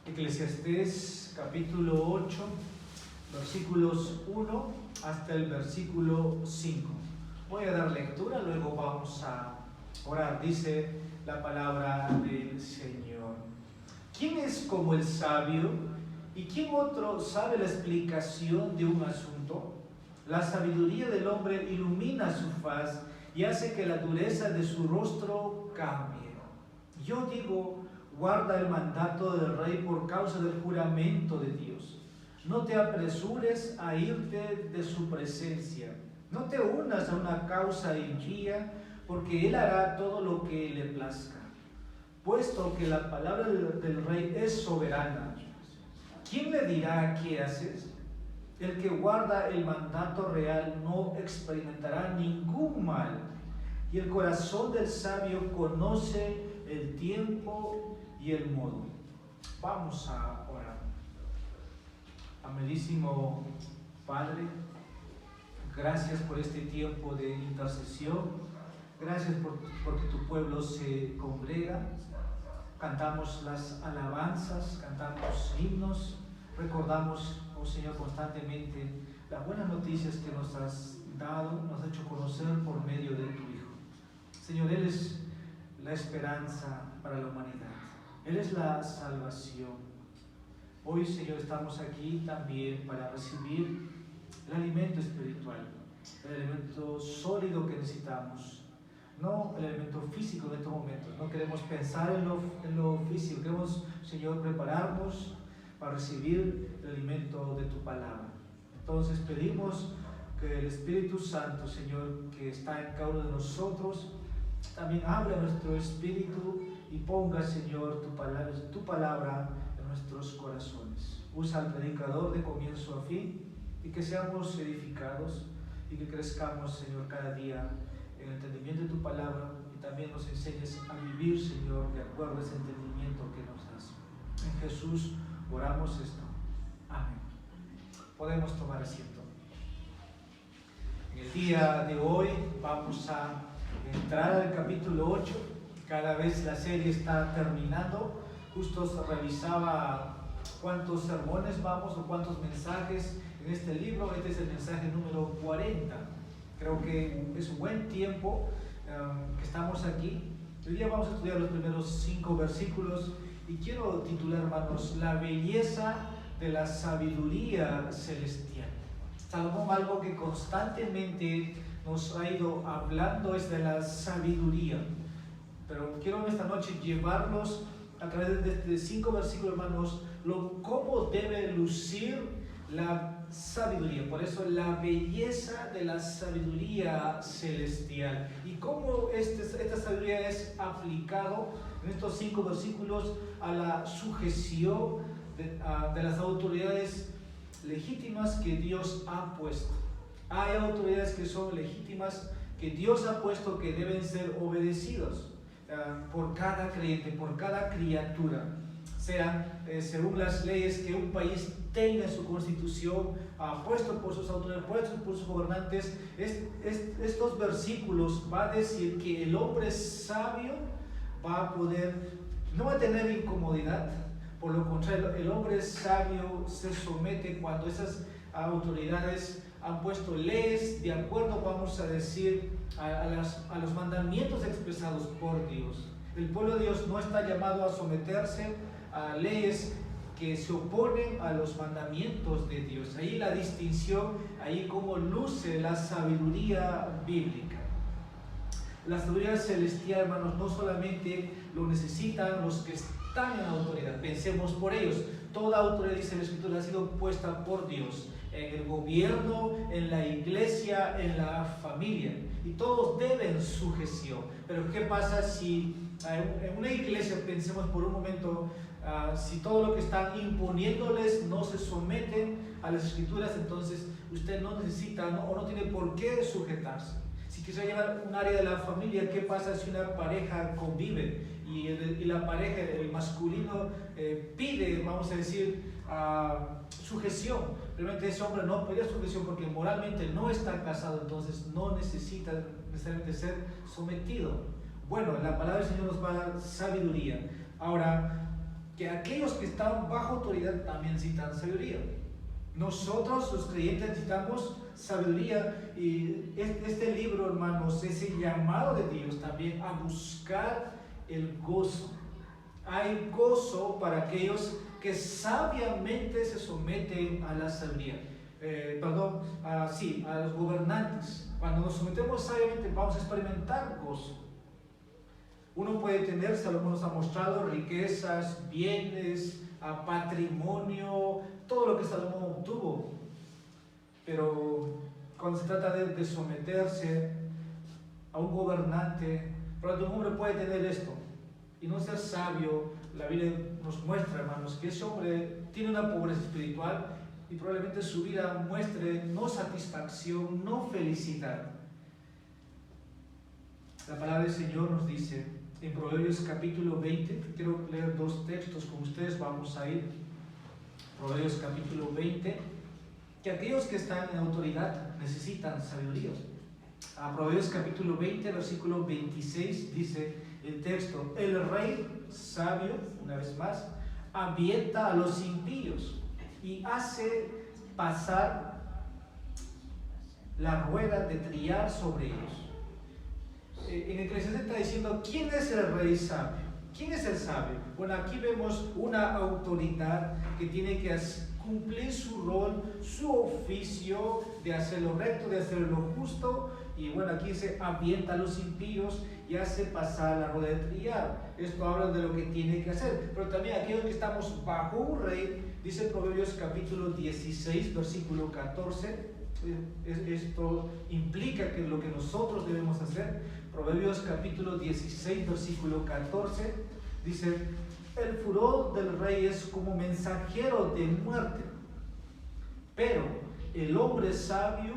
Eclesiastés capítulo 8, versículos 1 hasta el versículo 5. Voy a dar lectura, luego vamos a orar. Dice la palabra del Señor. ¿Quién es como el sabio? ¿Y quién otro sabe la explicación de un asunto? La sabiduría del hombre ilumina su faz y hace que la dureza de su rostro cambie. Yo digo, guarda el mandato del rey por causa del juramento de Dios. No te apresures a irte de su presencia. No te unas a una causa impía, porque él hará todo lo que le plazca. Puesto que la palabra del rey es soberana, ¿quién le dirá qué haces? El que guarda el mandato real no experimentará ningún mal, y el corazón del sabio conoce el tiempo y el modo. Vamos a orar. Amadísimo Padre, gracias por este tiempo de intercesión. Gracias porque tu pueblo se congrega. Cantamos las alabanzas, cantamos himnos, recordamos, oh Señor, constantemente las buenas noticias que nos has dado, nos has hecho conocer por medio de tu Hijo. Señor, Él es la esperanza para la humanidad. Él es la salvación. Hoy, Señor, estamos aquí también para recibir el alimento espiritual, el alimento sólido que necesitamos. No el elemento físico en estos momentos. No queremos pensar en lo físico. Queremos, Señor, prepararnos para recibir el alimento de tu palabra. Entonces pedimos que el Espíritu Santo, Señor, que está en cada uno de nosotros, también hable a nuestro espíritu y ponga, Señor, tu palabra en nuestros corazones. Usa al predicador de comienzo a fin y que seamos edificados y que crezcamos, Señor, cada día en el entendimiento de tu palabra, y también nos enseñes a vivir, Señor, de acuerdo a ese entendimiento que nos das. En Jesús oramos esto. Amén. Podemos tomar asiento. En el día de hoy vamos a entrar al capítulo 8. Cada vez la serie está terminando. Justo revisaba cuántos sermones vamos o cuántos mensajes en este libro. Este es el mensaje número 40. Creo que es un buen tiempo que estamos aquí. Hoy día vamos a estudiar los primeros 5 versículos y quiero titular, hermanos, la belleza de la sabiduría celestial. Salomón, algo que constantemente nos ha ido hablando es de la sabiduría. Pero quiero esta noche llevarlos a través de 5 versículos, hermanos, cómo debe lucir la sabiduría. Por eso la belleza de la sabiduría celestial y cómo esta sabiduría es aplicado en estos 5 versículos a la sujeción de las autoridades legítimas que Dios ha puesto. Hay autoridades que son legítimas, que Dios ha puesto, que deben ser obedecidos por cada creyente, por cada criatura, sean según las leyes que un país tenga en su constitución, puesto por sus autoridades, puestos por sus gobernantes. Estos versículos van a decir que el hombre sabio va a poder, no va a tener incomodidad. Por lo contrario, el hombre sabio se somete cuando esas autoridades han puesto leyes de acuerdo, vamos a decir, a los mandamientos expresados por Dios. El pueblo de Dios no está llamado a someterse a leyes que se oponen a los mandamientos de Dios. Ahí la distinción, ahí cómo luce la sabiduría bíblica. La sabiduría celestial, hermanos, no solamente lo necesitan los que están en la autoridad. Pensemos por ellos. Toda autoridad, dice la Escritura, ha sido puesta por Dios. En el gobierno, en la iglesia, en la familia. Y todos deben sujeción. Pero ¿qué pasa si en una iglesia, pensemos por un momento, si todo lo que están imponiéndoles no se someten a las Escrituras? Entonces usted no necesita o no tiene por qué sujetarse. Si quisiera llevar un área de la familia, ¿qué pasa si una pareja convive y la pareja, el masculino, pide, vamos a decir, sujeción? Realmente ese hombre no pide sujeción porque moralmente no está casado, entonces no necesita necesariamente ser sometido. Bueno, la palabra del Señor nos va a dar sabiduría. Ahora, que aquellos que están bajo autoridad también necesitan sabiduría. Nosotros, los creyentes, necesitamos sabiduría, y este libro, hermanos, es el llamado de Dios también a buscar el gozo. Hay gozo para aquellos que sabiamente se someten a la sabiduría. A los gobernantes. Cuando nos sometemos sabiamente, vamos a experimentar gozo. Uno puede tener, Salomón nos ha mostrado, riquezas, bienes, patrimonio, todo lo que Salomón obtuvo. Pero cuando se trata de someterse a un gobernante, un hombre puede tener esto y no ser sabio. La Biblia nos muestra, hermanos, que ese hombre tiene una pobreza espiritual y probablemente su vida muestre no satisfacción, no felicidad. La palabra del Señor nos dice en Proverbios capítulo 20, quiero leer dos textos con ustedes, vamos a ir. Proverbios capítulo 20, que aquellos que están en autoridad necesitan sabiduría. A Proverbios capítulo 20, versículo 26 dice el texto: el rey sabio, una vez más, avienta a los impíos y hace pasar la rueda de trillar sobre ellos. En Eclesiastés está diciendo, ¿quién es el rey sabio? ¿Quién es el sabio? Bueno, aquí vemos una autoridad que tiene que cumplir su rol, su oficio de hacer lo recto, de hacer lo justo. Y bueno, aquí se avienta a los impíos y hace pasar la rueda de trillar. Esto habla de lo que tiene que hacer. Pero también aquellos que estamos bajo un rey, dice Proverbios capítulo 16, versículo 14. Esto implica que lo que nosotros debemos hacer. Proverbios capítulo 16, versículo 14, dice: el furor del rey es como mensajero de muerte, pero el hombre sabio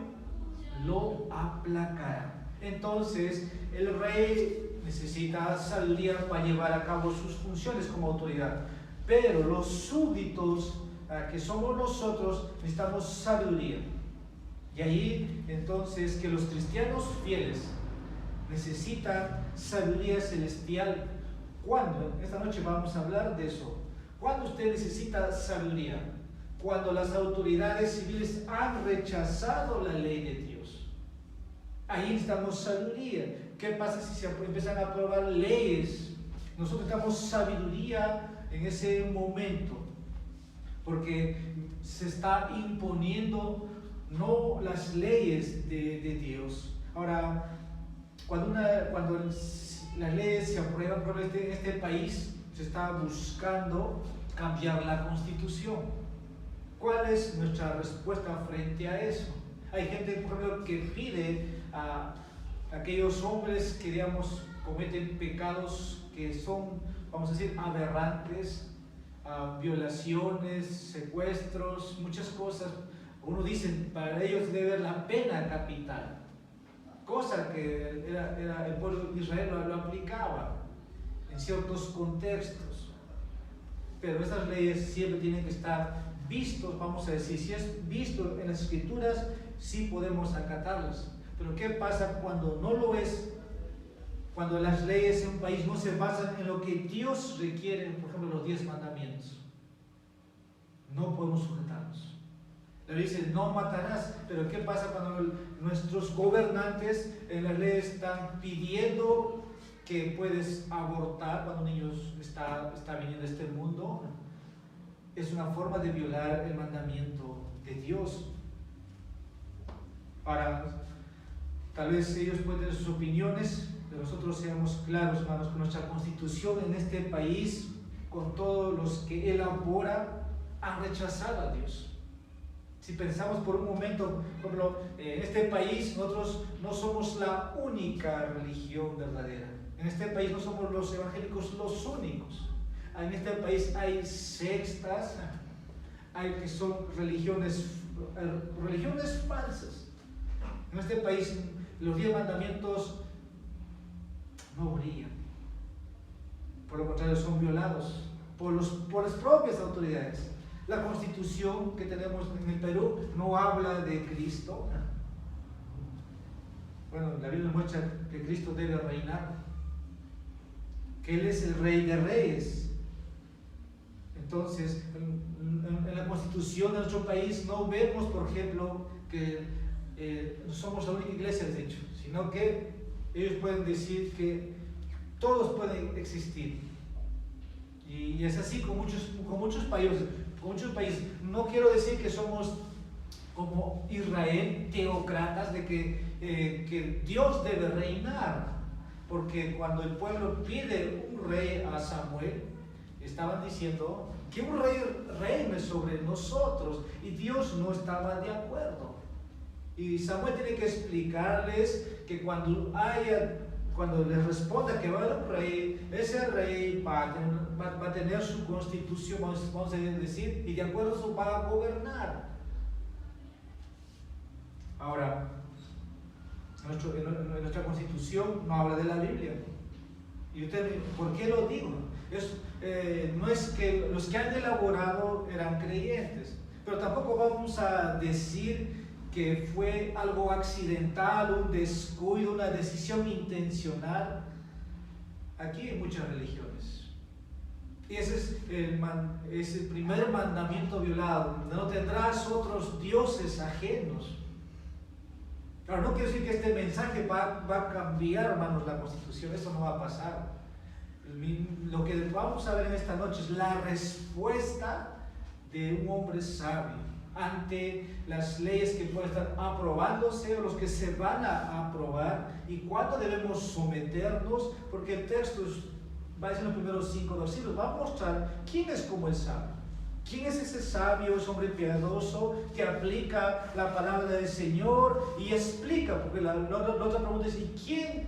lo aplacará. Entonces, el rey necesita sabiduría para llevar a cabo sus funciones como autoridad, pero los súbditos, que somos nosotros, necesitamos sabiduría. Y ahí, entonces, que los cristianos fieles necesitan sabiduría celestial. ¿Cuándo? Esta noche vamos a hablar de eso. ¿Cuándo usted necesita sabiduría? Cuando las autoridades civiles han rechazado la ley de Dios. Ahí necesitamos sabiduría. ¿Qué pasa si se empiezan a aprobar leyes? Nosotros necesitamos sabiduría en ese momento, porque se está imponiendo no las leyes de Dios. Ahora, cuando las leyes se aprueban en este país, se está buscando cambiar la Constitución. ¿Cuál es nuestra respuesta frente a eso? Hay gente, por ejemplo, que pide a aquellos hombres que, digamos, cometen pecados que son, vamos a decir, aberrantes, violaciones, secuestros, muchas cosas. Uno dice, para ellos debe haber la pena capital. Cosa que el pueblo de Israel lo aplicaba en ciertos contextos. Pero estas leyes siempre tienen que estar vistos, vamos a decir, si es visto en las Escrituras, sí podemos acatarlas. Pero ¿qué pasa cuando no lo es? Cuando las leyes en un país no se basan en lo que Dios requiere, por ejemplo, los 10 mandamientos. No podemos sujetarnos. La ley dice, no matarás, pero ¿qué pasa cuando nuestros gobernantes en la ley están pidiendo que puedes abortar cuando un niño está viniendo a este mundo? Es una forma de violar el mandamiento de Dios. Tal vez ellos pueden tener sus opiniones, pero nosotros seamos claros, hermanos, con nuestra constitución en este país, con todos los que elabora, han rechazado a Dios. Si pensamos por un momento, por ejemplo, en este país nosotros no somos la única religión verdadera. En este país no somos los evangélicos los únicos. En este país hay sectas, hay que son religiones falsas. En este país los 10 mandamientos no brillan. Por lo contrario, son violados por las propias autoridades. La constitución que tenemos en el Perú no habla de Cristo. Bueno, la Biblia muestra que Cristo debe reinar, que Él es el Rey de Reyes. Entonces, en la Constitución de nuestro país no vemos, por ejemplo, que somos la única iglesia, de hecho, sino que ellos pueden decir que todos pueden existir. Y es así con muchos países. No quiero decir que somos como Israel, teócratas, de que Dios debe reinar, porque cuando el pueblo pide un rey a Samuel, estaban diciendo que un rey reine sobre nosotros, y Dios no estaba de acuerdo. Y Samuel tiene que explicarles que cuando les responda que va a haber un rey, ese rey va a tener su constitución, vamos a decir, y de acuerdo a eso va a gobernar. Ahora, en nuestra constitución no habla de la Biblia. ¿Y usted por qué lo digo? No es que los que han elaborado eran creyentes, pero tampoco vamos a decir que fue algo accidental, un descuido, una decisión intencional. Aquí hay muchas religiones. Y ese es el primer mandamiento violado: no tendrás otros dioses ajenos. Claro, no quiero decir que este mensaje va a cambiar, hermanos, la Constitución. Eso no va a pasar. Lo que vamos a ver en esta noche es la respuesta de un hombre sabio ante las leyes que pueden estar aprobándose o los que se van a aprobar, y cuándo debemos someternos, porque el texto va a decir en los primeros 5 versículos, va a mostrar quién es como el sabio. ¿Quién es ese sabio, ese hombre piadoso que aplica la palabra del Señor y explica? Porque la otra pregunta es: ¿y quién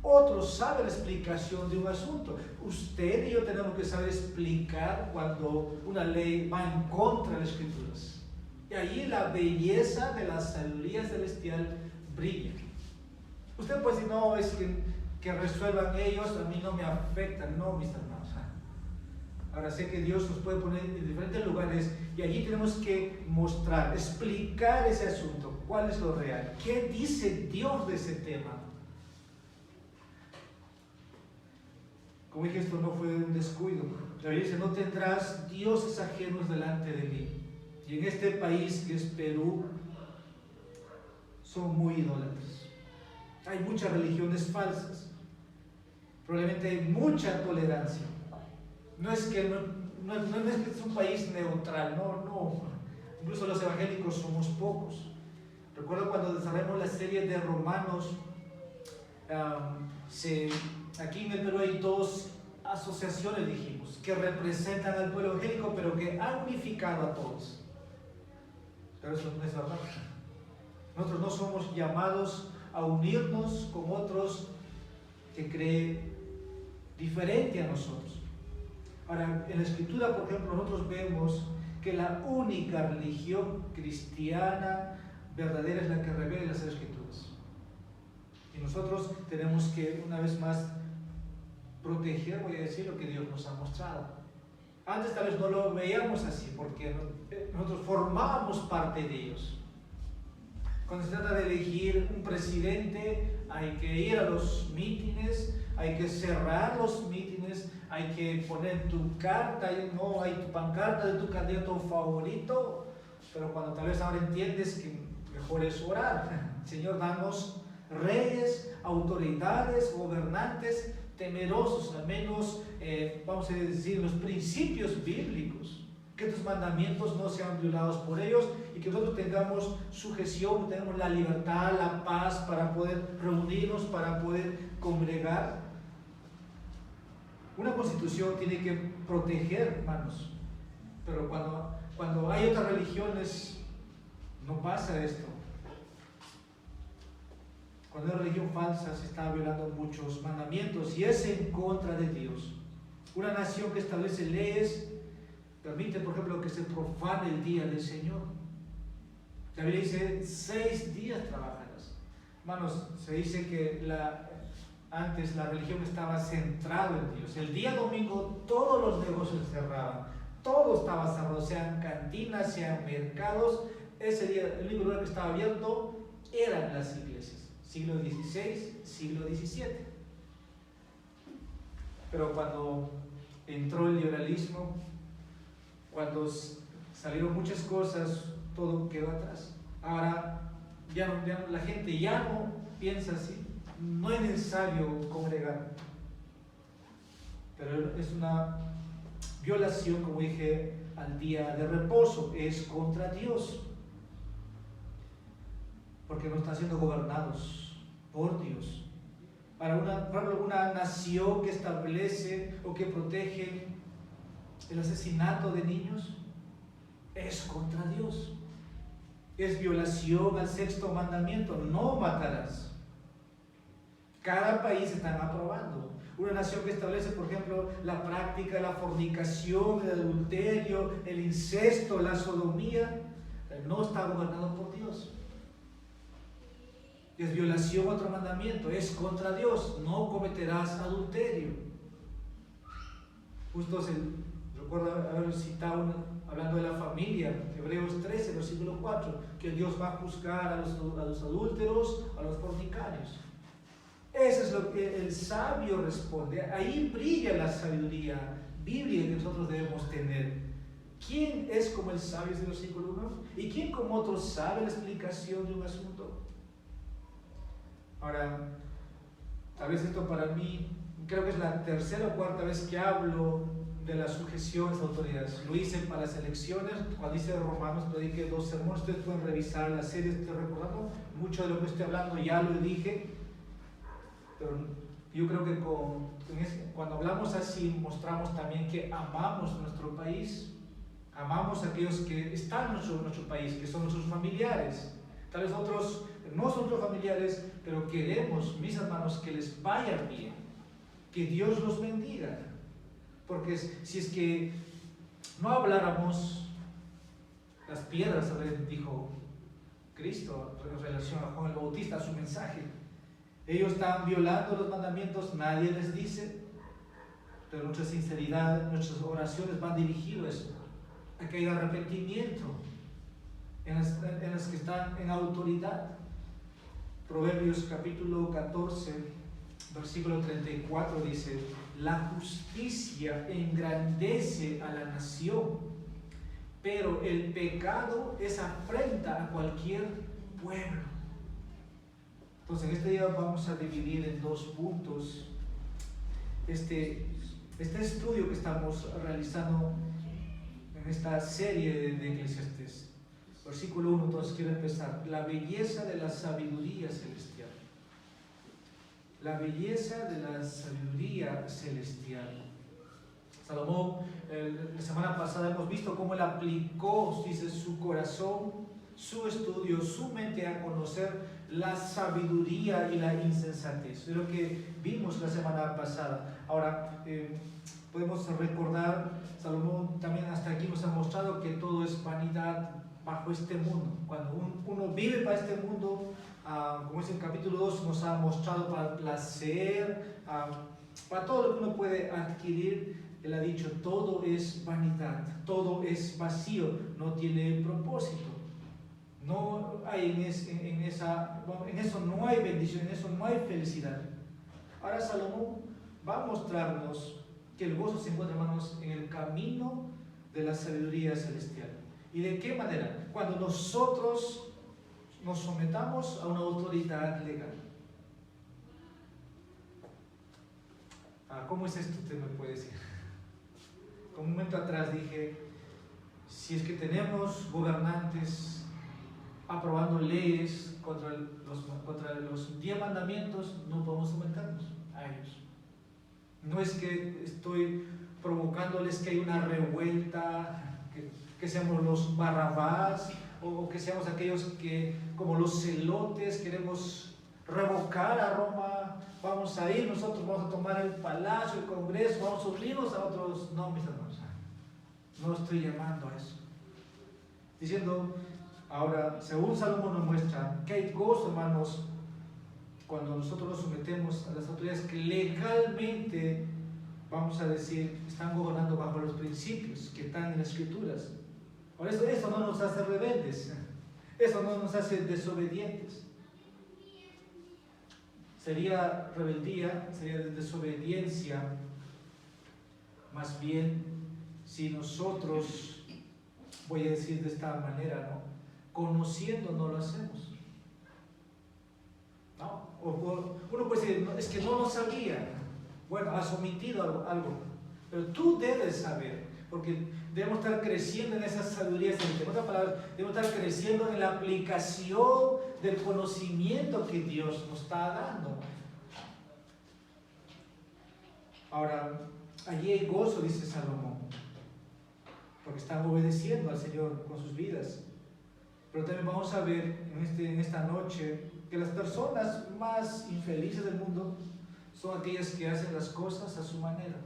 otro sabe la explicación de un asunto? Usted y yo tenemos que saber explicar cuando una ley va en contra de las Escrituras. Y allí la belleza de la sabiduría celestial brilla. Usted puede decir: no, es que resuelvan ellos, a mí no me afecta. No, mis hermanos. Ahora sé que Dios nos puede poner en diferentes lugares, y allí tenemos que mostrar, explicar ese asunto, cuál es lo real, qué dice Dios de ese tema. Como dije, esto no fue un descuido. La Biblia dice: no tendrás dioses ajenos delante de mí. Y en este país que es Perú, son muy idólatras. Hay muchas religiones falsas. Probablemente hay mucha tolerancia. No es que es un país neutral, no. Incluso los evangélicos somos pocos. Recuerdo cuando desarrollamos la serie de Romanos, aquí en el Perú hay 2 asociaciones, dijimos, que representan al pueblo evangélico, pero que han unificado a todos. Pero eso no es verdad. Nosotros no somos llamados a unirnos con otros que creen diferente a nosotros. Ahora, en la Escritura, por ejemplo, nosotros vemos que la única religión cristiana verdadera es la que revela las Escrituras. Y nosotros tenemos que, una vez más, proteger, voy a decir, lo que Dios nos ha mostrado. Antes tal vez no lo veíamos así, porque nosotros formábamos parte de ellos. Cuando se trata de elegir un presidente, hay que ir a los mítines, hay que cerrar los mítines, hay que poner tu carta, no hay tu pancarta de tu candidato favorito, pero cuando tal vez ahora entiendes que mejor es orar: Señor, danos reyes, autoridades, gobernantes temerosos, al menos, vamos a decir, los principios bíblicos, que tus mandamientos no sean violados por ellos, y que nosotros tengamos sujeción, tengamos la libertad, la paz para poder reunirnos, para poder congregar. Una constitución tiene que proteger, hermanos, pero cuando hay otras religiones no pasa esto. Cuando hay religión falsa se está violando muchos mandamientos y es en contra de Dios. Una nación que establece leyes permite, por ejemplo, que se profane el día del Señor. La Biblia dice: 6 días trabajarás. Hermanos, se dice que antes la religión estaba centrada en Dios. El día domingo todos los negocios cerraban, todo estaba cerrado, sean cantinas, sean mercados. Ese día el único lugar que estaba abierto eran las iglesias. Siglo XVI, siglo XVII. Pero cuando entró el liberalismo, Cuando salieron muchas cosas, todo quedó atrás. Ahora la gente ya no piensa así. No es necesario congregar. Pero es una violación, como dije, al día de reposo. Es contra Dios. Porque no están siendo gobernados por Dios. Para una nación que establece o que protege el asesinato de niños, es contra Dios. Es violación al sexto mandamiento: no matarás. Cada país está aprobando. Una nación que establece, por ejemplo, la práctica de la fornicación, el adulterio, el incesto, la sodomía, no está gobernado por Dios. Es violación a otro mandamiento, es contra Dios: no cometerás adulterio. Justo recuerdo haber citado, hablando de la familia, Hebreos 13, versículo 4, que Dios va a juzgar a los adúlteros, a los fornicarios. Eso es lo que el sabio responde. Ahí brilla la sabiduría bíblica que nosotros debemos tener. ¿Quién es como el sabio? Es el versículo 1. ¿Y quién como otro sabe la explicación de un asunto? Ahora, tal vez esto para mí, creo que es la tercera o cuarta vez que hablo de la sujeción a las autoridades. Lo hice para las elecciones, cuando hice de Romanos, prediqué 2 sermones. Ustedes pueden revisar la serie, estoy recordando. Mucho de lo que estoy hablando ya lo dije, pero yo creo que cuando hablamos así, mostramos también que amamos nuestro país, amamos a aquellos que están en nuestro país, que son nuestros familiares. Tal vez otros no son nuestros familiares, pero queremos, mis hermanos, que les vaya bien, que Dios los bendiga. Porque si es que no habláramos, las piedras, dijo Cristo en relación a Juan el Bautista, a su mensaje. Ellos están violando los mandamientos, nadie les dice, pero nuestra sinceridad, nuestras oraciones van dirigidas a eso, a que haya arrepentimiento en las que están en autoridad. Proverbios capítulo 14, versículo 34 dice: la justicia engrandece a la nación, pero el pecado es afrenta a cualquier pueblo. Entonces, en este día vamos a dividir en 2 puntos este estudio que estamos realizando en esta serie de Eclesiastés. Versículo 1, entonces quiero empezar. La belleza de la sabiduría celestial. La belleza de la sabiduría celestial. Salomón, la semana pasada hemos visto cómo él aplicó, dice, su corazón, su estudio, su mente a conocer la sabiduría y la insensatez. Es lo que vimos la semana pasada. Ahora, podemos recordar, Salomón también hasta aquí nos ha mostrado que todo es vanidad bajo este mundo. Cuando uno vive para este mundo, como es el capítulo 2, nos ha mostrado para el placer, para todo lo que uno puede adquirir. Él ha dicho: todo es vanidad, todo es vacío, no tiene propósito. No hay en eso no hay bendición, en eso no hay felicidad. Ahora Salomón va a mostrarnos que el gozo se encuentra, hermanos, en el camino de la sabiduría celestial. ¿Y de qué manera? Cuando nosotros nos sometamos a una autoridad legal. ¿Cómo es esto? Usted me puede decir. Como un momento atrás dije, si es que tenemos gobernantes aprobando leyes contra los 10 mandamientos, no podemos someternos a ellos. No es que estoy provocándoles que haya una revuelta, que seamos los Barrabás, o que seamos aquellos que, como los celotes, queremos revocar a Roma. Vamos a ir, nosotros vamos a tomar el palacio, el Congreso, vamos a unirnos a otros. No, mis hermanos, no estoy llamando a eso. Diciendo, ahora, según Salomón nos muestra, que hay gozo, hermanos, cuando nosotros nos sometemos a las autoridades que legalmente, vamos a decir, están gobernando bajo los principios que están en las Escrituras. Por eso no nos hace rebeldes, eso no nos hace desobedientes. Sería rebeldía, sería desobediencia, más bien si nosotros voy a decir de esta manera, ¿no? Conociendo no lo hacemos, ¿no? Uno puede decir, no, es que no lo sabía. Bueno, has omitido algo, pero tú debes saber, porque debemos estar creciendo en esa sabiduría. En otras palabras, debemos estar creciendo en la aplicación del conocimiento que Dios nos está dando. Ahora, allí hay gozo, dice Salomón, porque están obedeciendo al Señor con sus vidas. Pero también vamos a ver en esta noche que las personas más infelices del mundo son aquellas que hacen las cosas a su manera.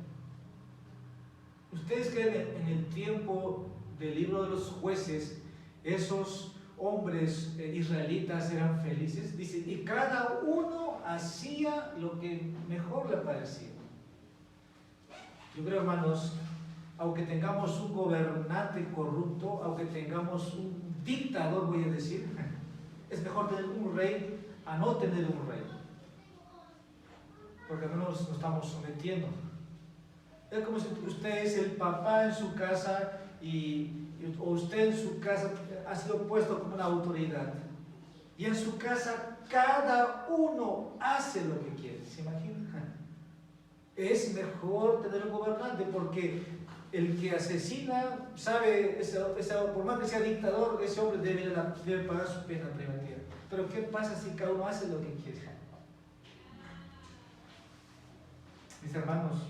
¿Ustedes creen en el tiempo del libro de los jueces, esos hombres israelitas eran felices? Dice, y cada uno hacía lo que mejor le parecía. Yo creo, hermanos, aunque tengamos un gobernante corrupto, aunque tengamos un dictador, voy a decir, es mejor tener un rey a no tener un rey, porque al menos nos estamos sometiendo. Es como si usted es el papá en su casa o usted en su casa ha sido puesto como una autoridad, y en su casa cada uno hace lo que quiere. ¿Se imagina? Es mejor tener un gobernante, porque el que asesina sabe, por más que sea dictador, ese hombre debe pagar su pena preventiva. Pero ¿qué pasa si cada uno hace lo que quiere? Mis hermanos,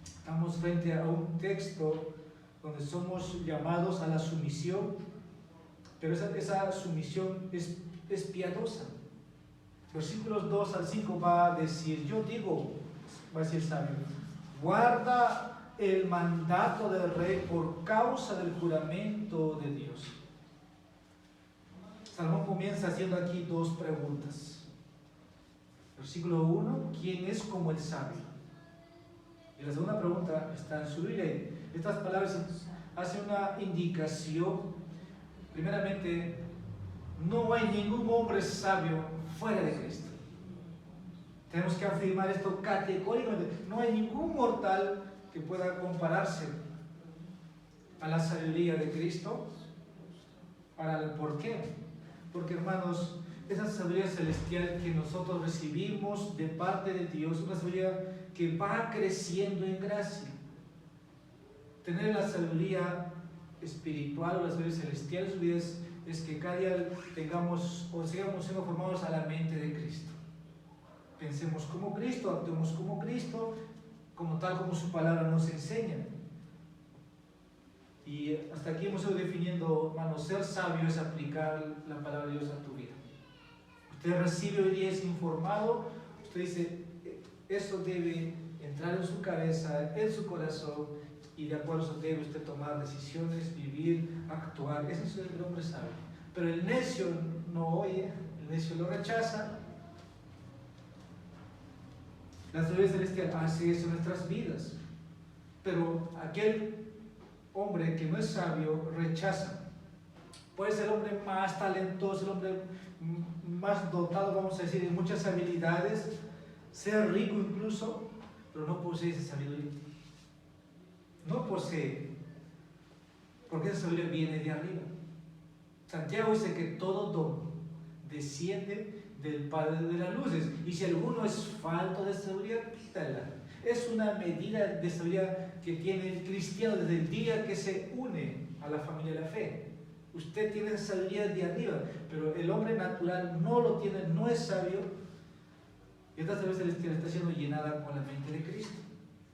estamos frente a un texto donde somos llamados a la sumisión, pero esa sumisión es piadosa. Versículos 2 al 5 va a decir, yo digo, va a decir sabio, guarda el mandato del rey por causa del juramento de Dios. Salomón comienza haciendo aquí dos preguntas. Versículo 1, ¿quién es como el sabio? Y la segunda pregunta está en su Biblia. Estas palabras hacen una indicación. Primeramente, no hay ningún hombre sabio fuera de Cristo. Tenemos que afirmar esto categóricamente. No hay ningún mortal que pueda compararse a la sabiduría de Cristo. ¿Por qué? Porque, hermanos, esa sabiduría celestial que nosotros recibimos de parte de Dios es una sabiduría que va creciendo en gracia. Tener la sabiduría espiritual o la sabiduría celestial en su vida es que cada día tengamos o sigamos siendo formados a la mente de Cristo. Pensemos como Cristo, actuemos como Cristo, como tal como su palabra nos enseña. Y hasta aquí hemos ido definiendo, hermanos, ser sabio es aplicar la palabra de Dios a tu vida. Usted recibe hoy día, es informado, usted dice, eso debe entrar en su cabeza, en su corazón, y de acuerdo a eso debe usted tomar decisiones, vivir, actuar. Ese es el hombre sabio. Pero el necio no oye, el necio lo rechaza. La sabiduría celestial hace eso en nuestras vidas, pero aquel hombre que no es sabio rechaza. Puede ser el hombre más talentoso, el hombre más dotado, vamos a decir, de muchas habilidades, ser rico incluso, pero no posee esa sabiduría. No posee, porque esa sabiduría viene de arriba. Santiago dice que todo don desciende del Padre de las luces, y si alguno es falto de sabiduría, pídala. Es una medida de sabiduría que tiene el cristiano desde el día que se une a la familia de la fe. Usted tiene sabiduría de arriba, pero el hombre natural no lo tiene, no es sabio, y esta sabiduría celestial está siendo llenada con la mente de Cristo.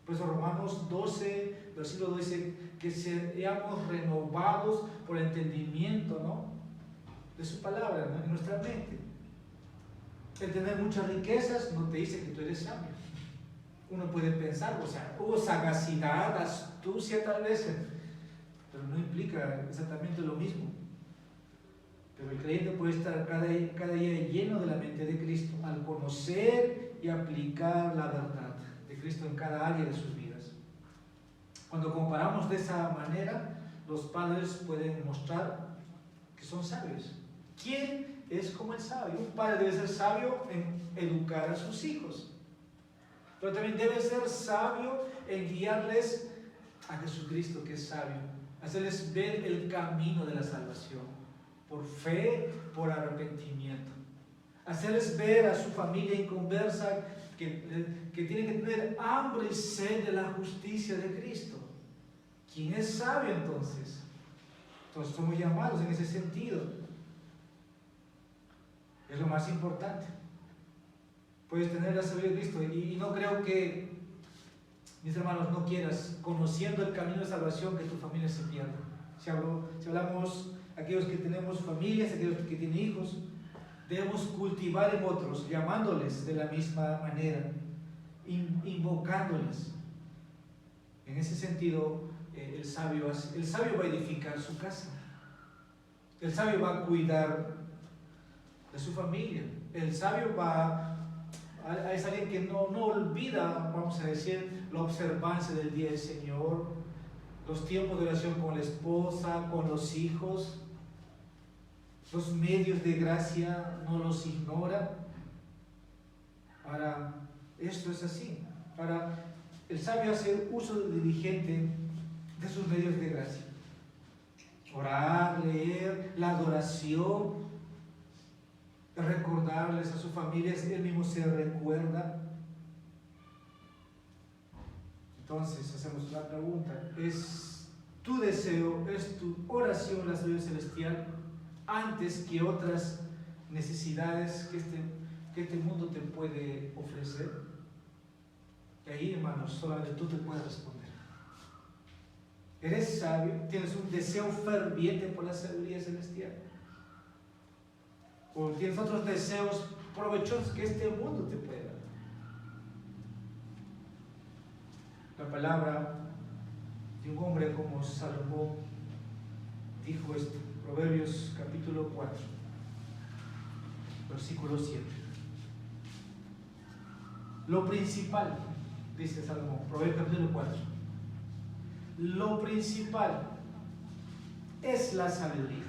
Por eso Romanos 12, versículo 2 dice que seamos renovados por el entendimiento, ¿no?, de su palabra, ¿no?, en nuestra mente. El tener muchas riquezas no te dice que tú eres sabio. Uno puede pensar, o sea, hubo sagacidad, astucia tal vez, pero no implica exactamente lo mismo. Pero el creyente puede estar cada día lleno de la mente de Cristo al conocer y aplicar la verdad de Cristo en cada área de sus vidas. Cuando comparamos de esa manera, los padres pueden mostrar que son sabios. ¿Quién es como el sabio? Un padre debe ser sabio en educar a sus hijos, pero también debe ser sabio en guiarles a Jesucristo, que es sabio, hacerles ver el camino de la salvación, por fe, por arrepentimiento. Hacerles ver a su familia inconversa que tienen que tener hambre y sed de la justicia de Cristo. ¿Quién es sabio entonces? Entonces somos llamados en ese sentido. Es lo más importante. Puedes tener la sabiduría de Cristo y no creo que, mis hermanos, no quieras, conociendo el camino de salvación, que tu familia se pierda. Si hablamos, aquellos que tenemos familias, aquellos que tienen hijos, debemos cultivar en otros, llamándoles de la misma manera, invocándoles. En ese sentido, el sabio va a edificar su casa. El sabio va a cuidar de su familia. El sabio es alguien que no olvida, vamos a decir, la observancia del día del Señor, los tiempos de oración con la esposa, con los hijos, los medios de gracia no los ignora. Ahora, esto es así. Ahora, el sabio hace uso diligente de sus medios de gracia. Orar, leer, la adoración, recordarles a sus familias, él mismo se recuerda. Entonces hacemos una pregunta: ¿es tu deseo, es tu oración la sabiduría celestial antes que otras necesidades que este mundo te puede ofrecer? Y ahí, hermanos, solamente tú te puedes responder. ¿Eres sabio? ¿Tienes un deseo ferviente por la sabiduría celestial? ¿O tienes otros deseos provechosos que este mundo te puede dar? La palabra de un hombre como Salomón dijo esto, Proverbios capítulo 4, versículo 7. Lo principal, dice Salomón, Proverbios capítulo 4, lo principal es la sabiduría.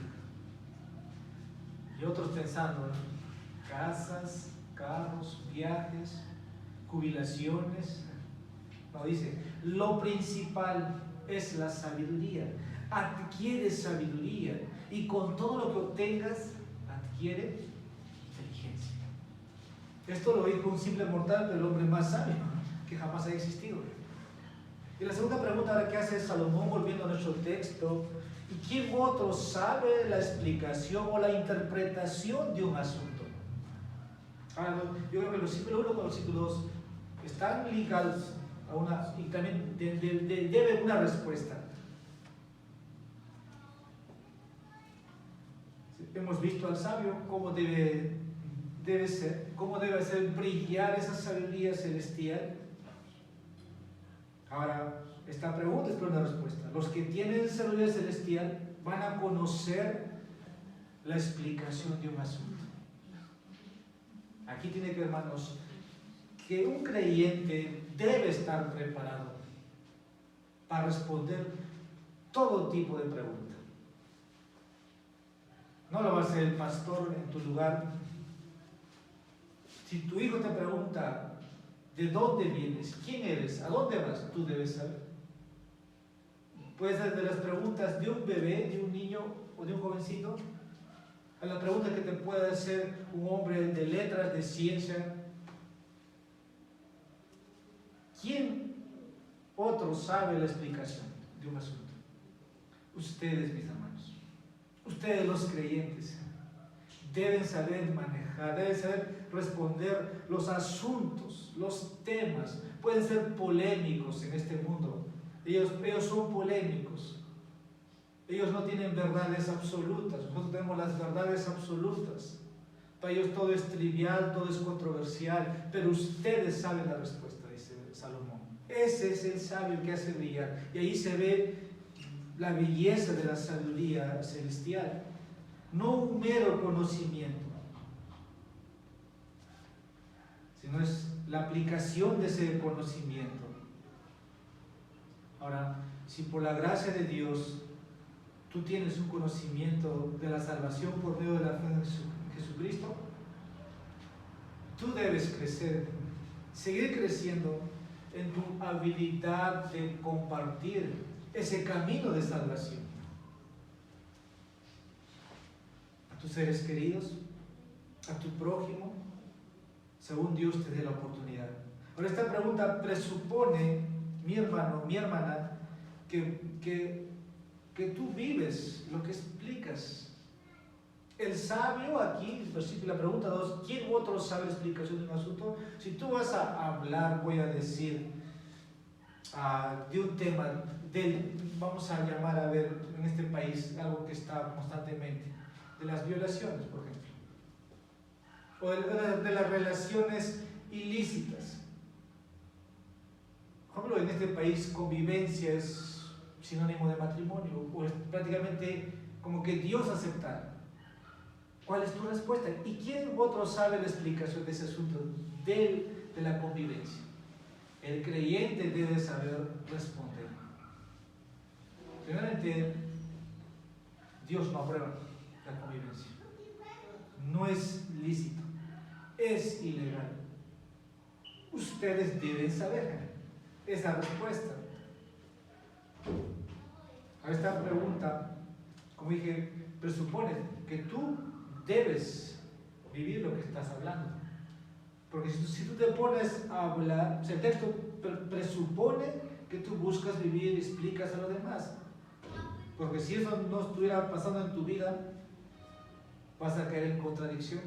Y otros pensando en casas, carros, viajes, jubilaciones. No, dice, lo principal es la sabiduría. Adquiere sabiduría y con todo lo que obtengas, adquiere inteligencia. Esto lo dijo un simple mortal, pero el hombre más sabio que jamás ha existido. Y la segunda pregunta ahora que hace Salomón, volviendo a nuestro texto: ¿y quién otro sabe la explicación o la interpretación de un asunto? Ahora, yo creo que el versículo 1 con los versículos 2 están ligados a una, y también deben una respuesta. Hemos visto al sabio cómo debe ser, cómo debe hacer brillar esa sabiduría celestial. Ahora, esta pregunta es una respuesta. Los que tienen sabiduría celestial van a conocer la explicación de un asunto. Aquí tiene que, hermanos, que un creyente debe estar preparado para responder todo tipo de preguntas. No lo va a hacer el pastor en tu lugar. Si tu hijo te pregunta ¿de dónde vienes? ¿Quién eres? ¿A dónde vas? Tú debes saber. Puede ser de las preguntas de un bebé, de un niño o de un jovencito, a la pregunta que te puede hacer un hombre de letras, de ciencia. ¿Quién otro sabe la explicación de un asunto? Ustedes, mis hermanos. Ustedes, los creyentes, deben saber manejar, deben saber responder los asuntos, los temas. Pueden ser polémicos en este mundo. Ellos son polémicos. Ellos no tienen verdades absolutas. Nosotros tenemos las verdades absolutas. Para ellos todo es trivial, todo es controversial. Pero ustedes saben la respuesta, dice Salomón. Ese es el sabio que hace brillar. Y ahí se ve la belleza de la sabiduría celestial. No un mero conocimiento, sino es la aplicación de ese conocimiento. Ahora, si por la gracia de Dios tú tienes un conocimiento de la salvación por medio de la fe en Jesucristo, tú debes crecer, seguir creciendo en tu habilidad de compartir ese camino de salvación a tus seres queridos, a tu prójimo, según Dios te dé la oportunidad. Ahora, esta pregunta presupone, mi hermano, mi hermana, que tú vives lo que explicas. El sabio aquí, la pregunta 2, ¿quién otro sabe la explicación de un asunto? Si tú vas a hablar, voy a decir, de un tema, vamos a llamar a ver en este país algo que está constantemente, de las violaciones, por ejemplo, o de las relaciones ilícitas. Por ejemplo, en este país convivencia es sinónimo de matrimonio, o es prácticamente como que Dios aceptara. ¿Cuál es tu respuesta? ¿Y quién otro sabe la explicación de ese asunto de la convivencia? El creyente debe saber responder. Primeramente, Dios no aprueba la convivencia. No es lícito, es ilegal. Ustedes deben saber esa respuesta. A esta pregunta, como dije, presupone que tú debes vivir lo que estás hablando. Porque si tú te pones a hablar, el texto presupone que tú buscas vivir y explicas a los demás. Porque si eso no estuviera pasando en tu vida, vas a caer en contradicción.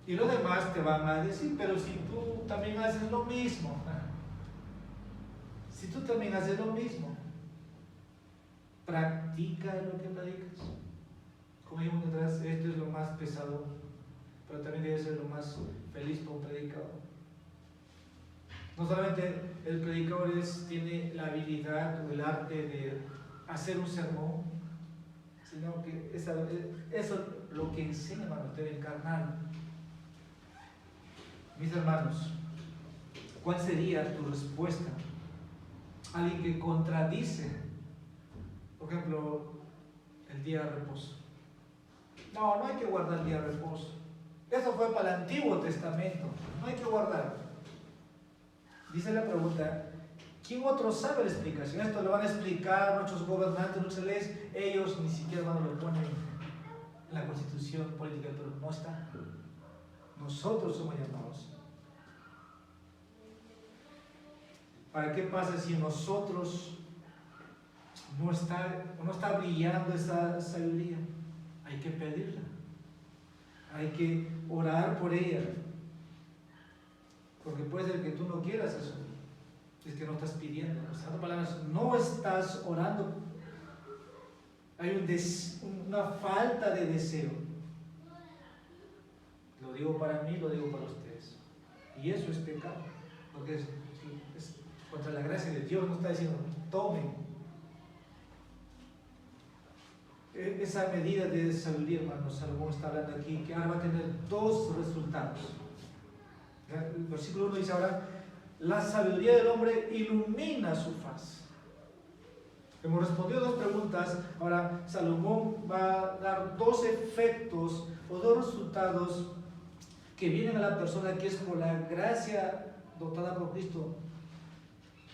Y los demás te van a decir, pero si tú también haces lo mismo. Si tú también haces lo mismo, practica lo que predicas. Como dijimos atrás, esto es lo más pesado, pero también debe ser lo más feliz para un predicador. No solamente el predicador tiene la habilidad o el arte de hacer un sermón, sino que eso es lo que enseña, hermanos, debe encarnar. Mis hermanos, ¿cuál sería tu respuesta? Alguien que contradice, por ejemplo, el día de reposo. No hay que guardar el día de reposo. Eso fue para el Antiguo Testamento. No hay que guardar. Dice la pregunta, ¿quién otro sabe la explicación? Esto lo van a explicar nuestros gobernantes, nuestras leyes. Ellos ni siquiera lo ponen en la Constitución política, pero no está. Nosotros somos llamados. ¿Para qué pasa si nosotros no está brillando esa sabiduría? Hay que pedirla, hay que orar por ella, porque puede ser que tú no quieras eso, es que no estás pidiendo. En otras palabras, no estás orando, hay una falta de deseo. Lo digo para mí, lo digo para ustedes, y eso es pecado, porque es contra la gracia de Dios. No está diciendo tomen. Esa medida de sabiduría, hermanos, Salomón está hablando aquí, que ahora va a tener dos resultados. El versículo 1 dice ahora, la sabiduría del hombre ilumina su faz. Hemos respondido dos preguntas, ahora Salomón va a dar dos efectos o dos resultados que vienen a la persona que es por la gracia dotada por Cristo.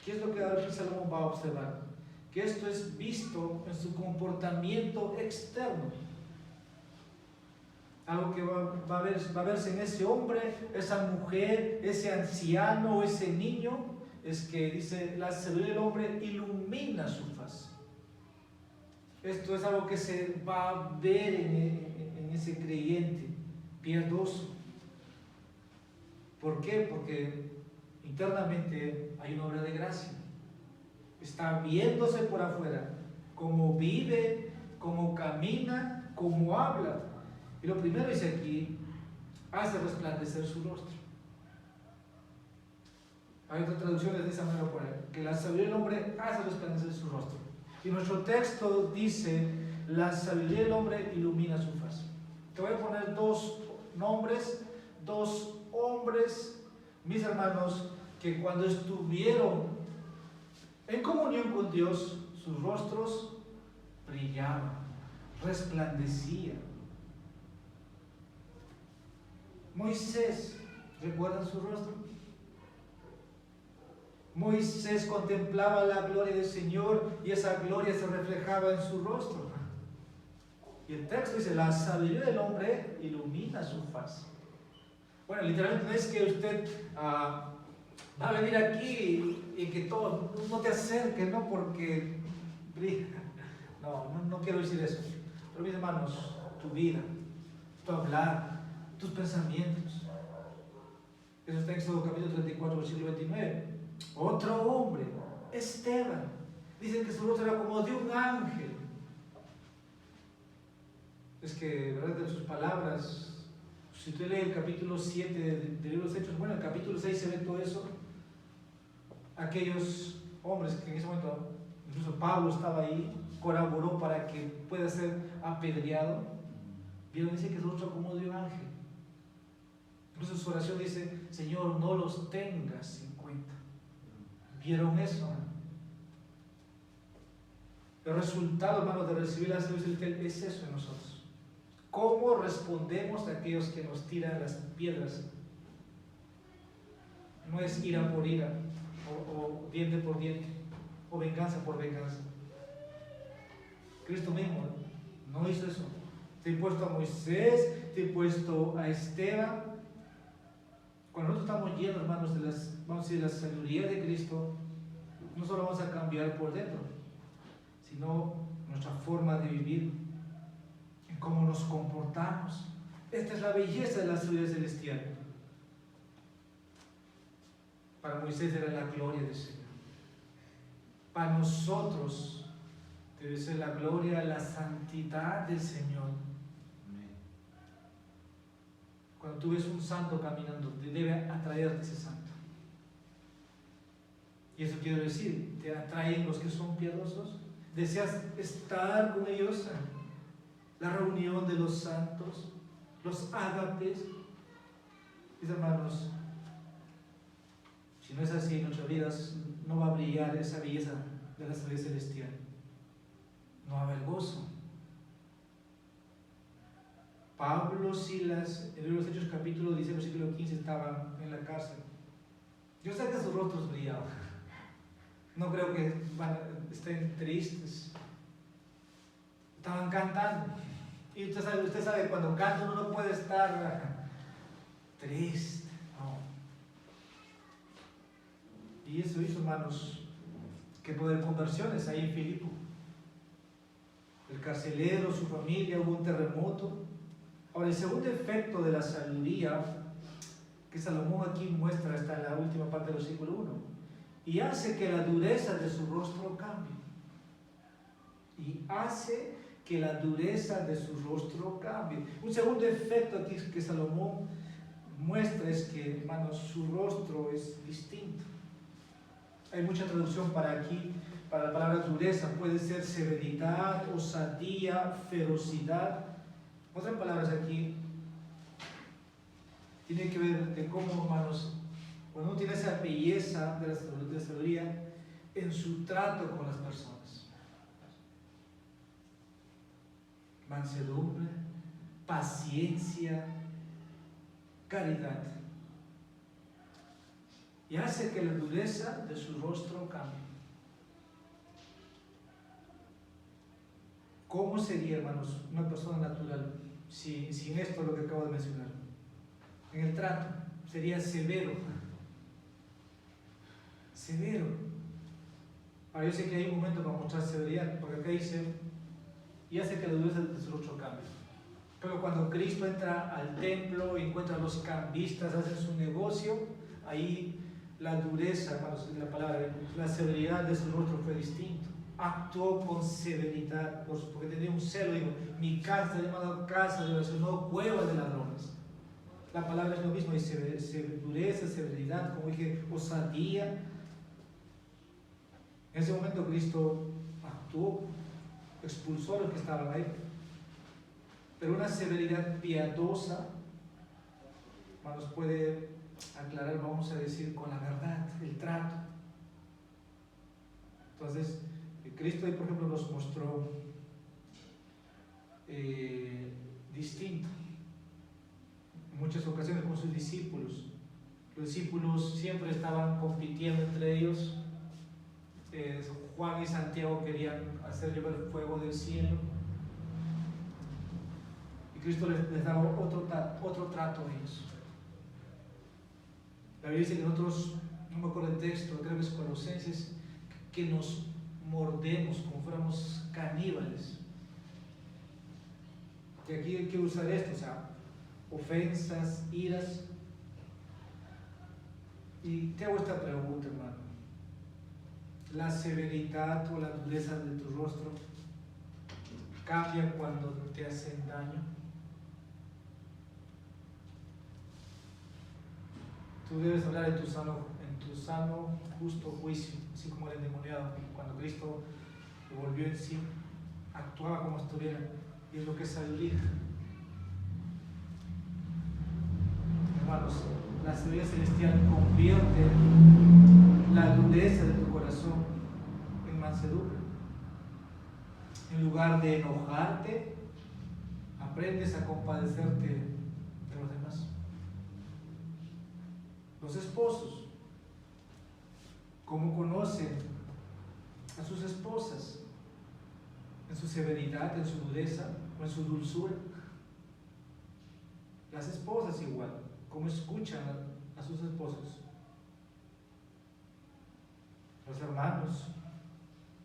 ¿Qué es lo que ahora Salomón va a observar? Que esto es visto en su comportamiento externo. Algo que va a verse en ese hombre, esa mujer, ese anciano, ese niño, es que dice, la sabiduría del hombre ilumina su faz. Esto es algo que se va a ver en ese creyente piadoso. ¿Por qué? Porque internamente hay una obra de gracia. Está viéndose por afuera, cómo vive, cómo camina, cómo habla. Y lo primero dice aquí, hace resplandecer su rostro. Hay otras traducciones de esa manera por ahí, que la sabiduría del hombre hace resplandecer su rostro. Y nuestro texto dice, la sabiduría del hombre ilumina su faz. Te voy a poner dos nombres, dos hombres, mis hermanos, que cuando estuvieron en comunión con Dios, sus rostros brillaban, resplandecían. Moisés, ¿recuerdan su rostro? Moisés contemplaba la gloria del Señor y esa gloria se reflejaba en su rostro. Y el texto dice, la sabiduría del hombre ilumina su faz. Bueno, literalmente no es que usted va a venir aquí y que todo, no te acerques, no porque brilla. No quiero decir eso. Pero mis hermanos, tu vida, tu hablar, tus pensamientos. Eso está en Éxodo capítulo 34, versículo 29. Otro hombre, Esteban, dice que su rostro era como de un ángel. Es que, ¿verdad? De sus palabras, si usted lee el capítulo 7 del libro de los Hechos, bueno, en el capítulo 6 se ve todo eso. Aquellos hombres que en ese momento, incluso Pablo estaba ahí, colaboró para que pueda ser apedreado. Vieron, dice que su rostro como de un ángel. Incluso su oración dice, Señor, no los tengas en cuenta. ¿Vieron eso? El resultado, hermanos, de recibir la salud es eso en nosotros. ¿Cómo respondemos a aquellos que nos tiran las piedras? No es ira por ira, o diente por diente, o venganza por venganza. Cristo mismo no hizo eso. Te he puesto a Moisés, te he puesto a Esteban. Cuando nosotros estamos llenos, hermanos, de la sabiduría de Cristo, no solo vamos a cambiar por dentro, sino nuestra forma de vivir, en cómo nos comportamos. Esta es la belleza de la sabiduría celestial. Para Moisés era la gloria del Señor. Para nosotros debe ser la gloria, la santidad del Señor. Cuando tú ves un santo caminando, te debe atraerte ese santo. Y eso quiero decir, te atraen los que son piadosos. Deseas estar con ellos, la reunión de los santos, los ágapes. Mis hermanos, si no es así en nuestras vidas, no va a brillar esa belleza de la sabiduría celestial. No va a haber gozo. Pablo, Silas, en los Hechos capítulo 10, versículo 15, estaban en la cárcel. Yo sé que sus rostros brillaban. No creo que estén tristes. Estaban cantando. Y usted sabe, cuando canta uno no puede estar triste. No. Y eso hizo, hermanos, que pudo haber conversiones ahí en Filipo. El carcelero, su familia, hubo un terremoto. Ahora, el segundo efecto de la sabiduría que Salomón aquí muestra está en la última parte del versículo 1, y hace que la dureza de su rostro cambie. Y hace que la dureza de su rostro cambie. Un segundo efecto aquí que Salomón muestra es que, hermanos, su rostro es distinto. Hay mucha traducción para aquí, para la palabra dureza, puede ser severidad, osadía, ferocidad. Otras palabras aquí tiene que ver de cómo, hermanos, cuando uno tiene esa belleza de la sabiduría en su trato con las personas. Mansedumbre, paciencia, caridad. Y hace que la dureza de su rostro cambie. ¿Cómo sería, hermanos, una persona natural sin esto lo que acabo de mencionar? En el trato sería severo. Severo. Ahora yo sé que hay un momento para mostrar severidad, porque acá dice, y hace que la dureza de su rostro cambie. Pero cuando Cristo entra al templo y encuentra a los cambistas, hacen su negocio, ahí la dureza, hermanos, la palabra, la severidad de su rostro fue distinto. Actuó con severidad, porque tenía un celo. Digo, mi casa está llamada casa de oración, no cueva de ladrones. La palabra es lo mismo, dice dureza, severidad, como dije, osadía. En ese momento Cristo actuó, expulsó a los que estaban ahí. Pero una severidad piadosa, nos puede aclarar, vamos a decir, con la verdad, el trato. Entonces, Cristo ahí, por ejemplo, nos mostró distinto en muchas ocasiones con sus discípulos. Los discípulos siempre estaban compitiendo entre ellos. Juan y Santiago querían hacer llover fuego del cielo. Y Cristo les daba otro trato a ellos. La Biblia dice que nosotros, no me acuerdo el texto, creo que es Colosenses, que nos mordemos como fuéramos caníbales. Y aquí hay que usar esto, o sea, ofensas, iras. Y te hago esta pregunta, hermano. ¿La severidad o la dureza de tu rostro cambia cuando te hacen daño? Tú debes hablar en tu sano, justo juicio, así como el endemoniado. Cuando Cristo lo volvió en sí, actuaba como estuviera, y es lo que es sabiduría. Hermanos, la sabiduría celestial convierte la dureza de tu corazón en mansedumbre. En lugar de enojarte, aprendes a compadecerte de los demás. Los esposos, ¿cómo conocen a sus esposas? ¿En su severidad, en su dureza o en su dulzura? Las esposas igual, ¿cómo escuchan a sus esposos? Los hermanos,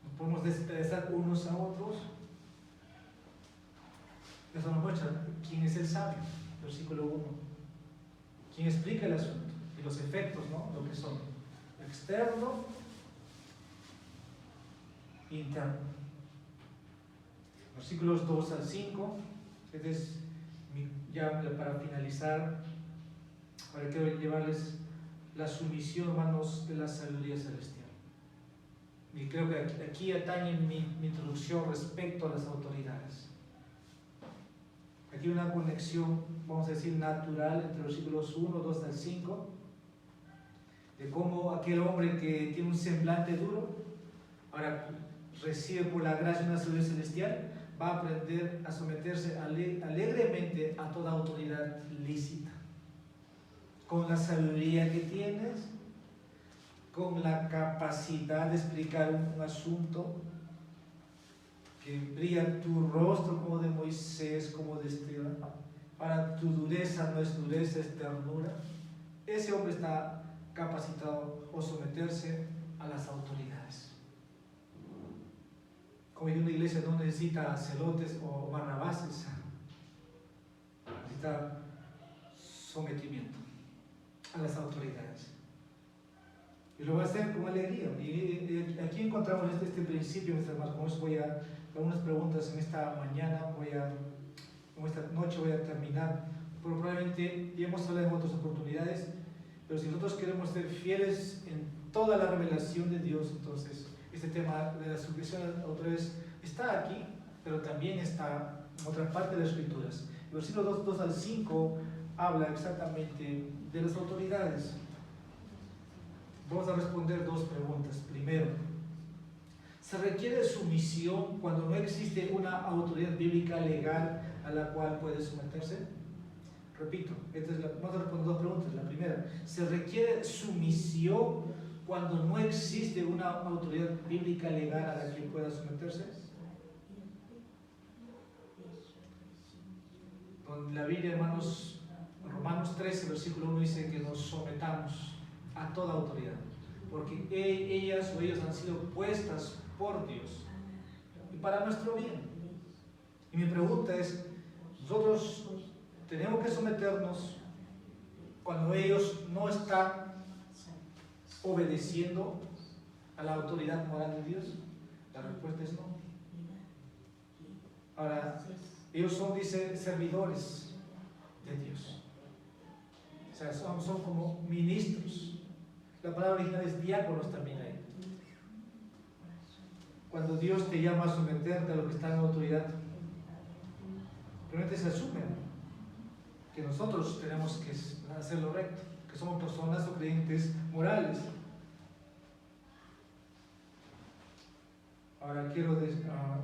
¿nos podemos despreciar unos a otros? Eso nos muestra quién es el sabio, versículo 1. ¿Quién explica el asunto? Y los efectos, ¿no? Lo que son externo, interno. Versículos 2 al 5. Este es ya para finalizar. Ahora quiero llevarles la sumisión, hermanos, de la sabiduría celestial. Y creo que aquí atañe mi introducción respecto a las autoridades. Aquí hay una conexión, vamos a decir, natural entre los versículos 1, 2 al 5, de cómo aquel hombre que tiene un semblante duro, ahora recibe por la gracia una sabiduría celestial, va a aprender a someterse alegremente a toda autoridad lícita. Con la sabiduría que tienes, con la capacidad de explicar un asunto, que brilla tu rostro como de Moisés, como de Esteban. Para tu dureza no es dureza, es ternura. Ese hombre está capacitado a someterse a las autoridades. Como una iglesia no necesita celotes o barrabases, necesita sometimiento a las autoridades. Y lo va a hacer con alegría. Y aquí encontramos este principio, mis hermanos. Con eso voy a algunas preguntas en esta mañana, en esta noche voy a terminar. Pero probablemente ya hemos hablado en otras oportunidades, pero si nosotros queremos ser fieles en toda la revelación de Dios, entonces este tema de la sujeción a las autoridades está aquí, pero también está en otra parte de las Escrituras. El versículo 2 al 5 habla exactamente de las autoridades. Vamos a responder dos preguntas. Primero, ¿se requiere sumisión cuando no existe una autoridad bíblica legal a la cual puede someterse? Repito, vamos a responder dos preguntas. La primera, ¿se requiere sumisión cuando no existe una autoridad bíblica legal a la que pueda someterse? Con la Biblia, hermanos, Romanos 13, versículo 1 dice que nos sometamos a toda autoridad, porque ellas o ellos han sido puestas por Dios y para nuestro bien. Y mi pregunta es, nosotros tenemos que someternos cuando ellos no están obedeciendo a la autoridad moral de Dios. La respuesta es no. Ahora, ellos son, dice, servidores de Dios, o sea, son como ministros. La palabra original es diáconos también ahí. Cuando Dios te llama a someterte a lo que está en la autoridad, realmente se asume que nosotros tenemos que hacer lo recto, que somos personas o creyentes morales. Ahora quiero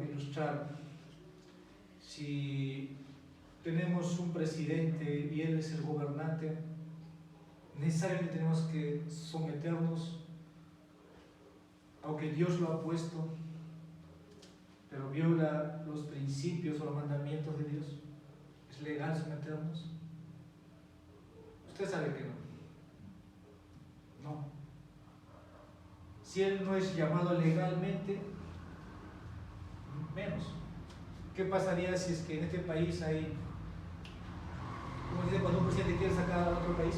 ilustrar. Si tenemos un presidente y él es el gobernante, necesariamente tenemos que someternos, aunque Dios lo ha puesto, pero viola los principios o los mandamientos de Dios. ¿Es legal someternos? Usted sabe que no. No. Si él no es llamado legalmente, menos. ¿Qué pasaría si es que en este país hay, ¿cómo se dice cuando un presidente quiere sacar a otro país?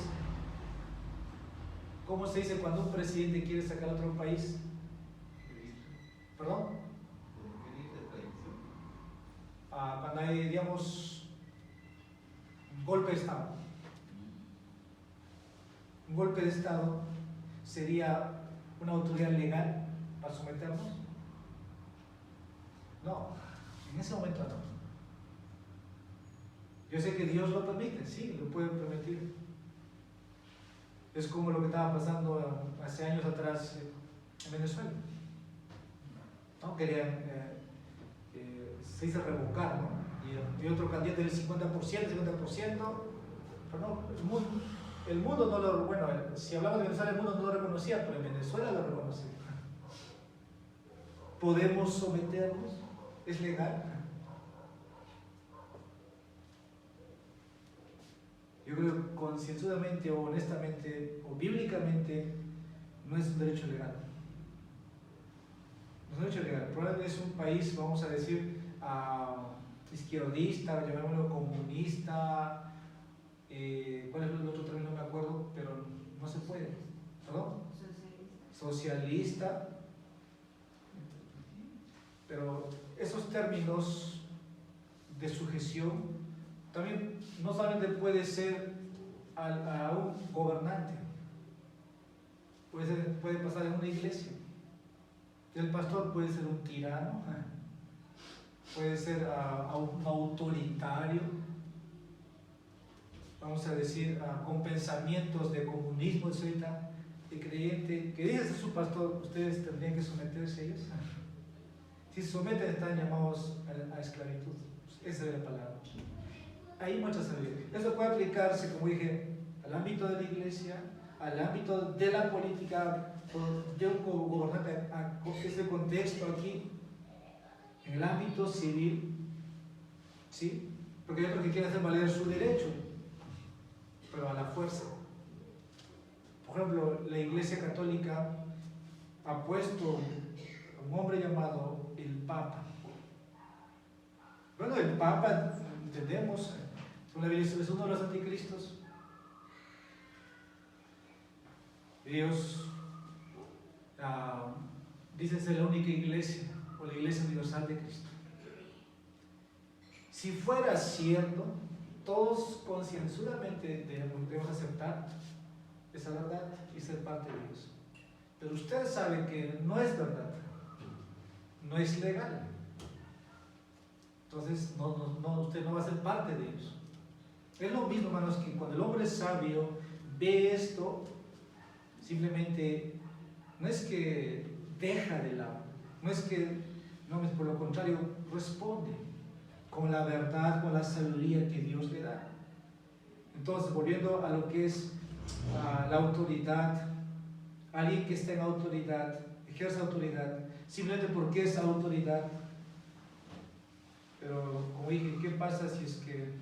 ¿Cómo se dice cuando un presidente quiere sacar a otro país? ¿Perdón? Cuando hay, digamos, un golpe de Estado. Un golpe de Estado sería una autoridad legal para someternos. No, en ese momento no. Yo sé que Dios lo permite, sí, lo puede permitir. Es como lo que estaba pasando hace años atrás en Venezuela. ¿No? Querían, se hizo revocar, ¿no? Y otro candidato del 50%, pero no, el mundo no lo, bueno, si hablamos de Venezuela, el mundo no lo reconocía, pero en Venezuela lo reconocía. ¿Podemos someternos? ¿Es legal? Yo creo que concienzudamente o honestamente o bíblicamente no es un derecho legal. No es un derecho legal. Probablemente es un país, vamos a decir, izquierdista, llamémoslo comunista, ¿cuál es el otro término? No me acuerdo, pero no se puede. ¿Perdón? Socialista. Pero esos términos de sujeción también no solamente puede ser a un gobernante, puede pasar en una iglesia. El pastor puede ser un tirano, puede ser a un autoritario, vamos a decir, con pensamientos de comunismo, etc., de creyente, que dice su pastor, ustedes tendrían que someterse a ellos. Si se someten, están llamados a esclavitud. Esa es la palabra. Hay mucha sabiduría. Eso puede aplicarse, como dije, al ámbito de la iglesia, al ámbito de la política, de un gobernante, a este contexto aquí, en el ámbito civil, ¿sí? Porque hay otros que quieren hacer valer su derecho, pero a la fuerza. Por ejemplo, la Iglesia Católica ha puesto a un hombre llamado el Papa. Bueno, el Papa, entendemos, según la Biblia, es uno de los anticristos. Ellos dicen ser la única iglesia, o la Iglesia Universal de Cristo. Si fuera cierto, todos concienzudamente debemos aceptar esa verdad y ser parte de Dios. Pero ustedes saben que no es verdad, no es legal. Entonces, usted no va a ser parte de ellos. Es lo mismo, hermanos, que cuando el hombre sabio ve esto, simplemente no es que deja de lado, no es que, no, por lo contrario, responde con la verdad, con la sabiduría que Dios le da. Entonces, volviendo a lo que es la autoridad, alguien que está en autoridad, ejerce autoridad, simplemente porque es autoridad. Pero, como dije, ¿qué pasa si es que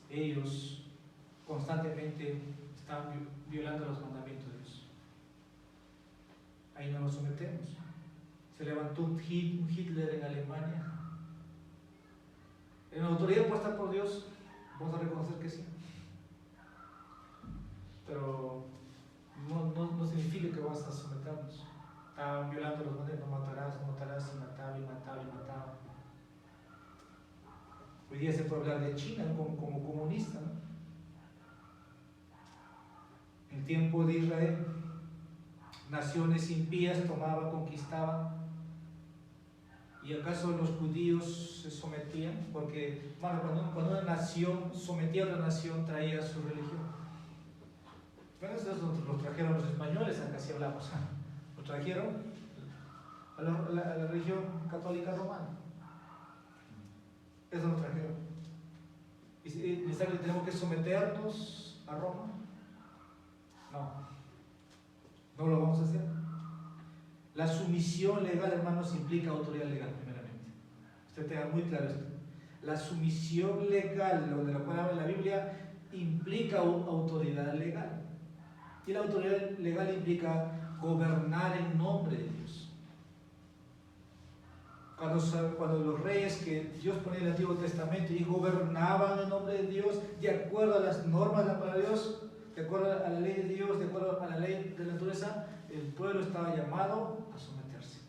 ellos constantemente están violando los mandamientos de Dios? Ahí no nos sometemos. Se levantó un Hitler en Alemania. En la autoridad puesta por Dios, vamos a reconocer que sí. Pero no significa que vamos a someternos. Estaban violando los mandamientos, no matarás, no matarás, y mataba. Hoy día se puede hablar de China como comunista, ¿no? En el tiempo de Israel, naciones impías tomaban, conquistaban. ¿Y acaso los judíos se sometían? Porque, bueno, cuando una nación sometía a otra nación, traía su religión. Bueno, eso los trajeron los españoles, acá sí hablamos. Los trajeron a la religión católica romana. Eso nos trajeron. ¿Y necesariamente tenemos que someternos a Roma? No lo vamos a hacer. La sumisión legal, hermanos, implica autoridad legal, primeramente. Usted tenga muy claro esto. La sumisión legal, de la cual habla la Biblia, implica autoridad legal. Y la autoridad legal implica gobernar en nombre de Dios. Cuando los reyes que Dios ponía en el Antiguo Testamento y gobernaban en nombre de Dios, de acuerdo a las normas de la palabra de Dios, de acuerdo a la ley de Dios, de acuerdo a la ley de la naturaleza, el pueblo estaba llamado a someterse.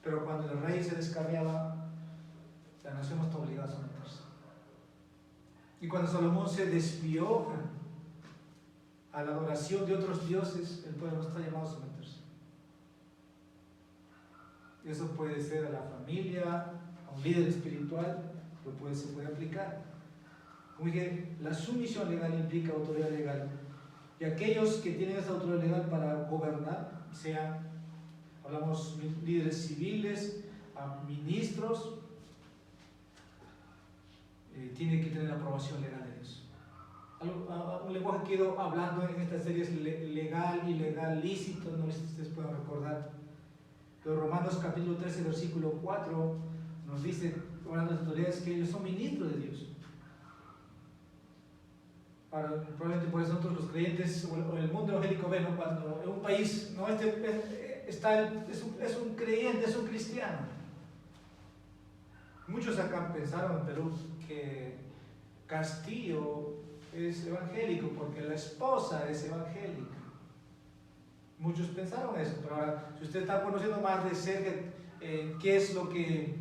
Pero cuando el rey se descarriaba, la nación no está obligada a someterse. Y cuando Salomón se desvió a la adoración de otros dioses, el pueblo no está llamado a someterse. Eso puede ser a la familia, a un líder espiritual, se puede aplicar. Como dije, la sumisión legal implica autoridad legal. Y aquellos que tienen esa autoridad legal para gobernar, hablamos líderes civiles, ministros, tienen que tener la aprobación legal de Dios. Un lenguaje que he ido hablando en esta serie es legal, ilegal, lícito, no sé si ustedes pueden recordar. Pero Romanos capítulo 13, versículo 4 nos dice, hablando de las autoridades, que ellos son ministros de Dios. Probablemente por eso nosotros los creyentes o el mundo evangélico ven, cuando en un país es un creyente, es un cristiano. Muchos acá pensaron en Perú que Castillo es evangélico porque la esposa es evangélica. Muchos pensaron eso, pero ahora, si usted está conociendo más de cerca qué es lo que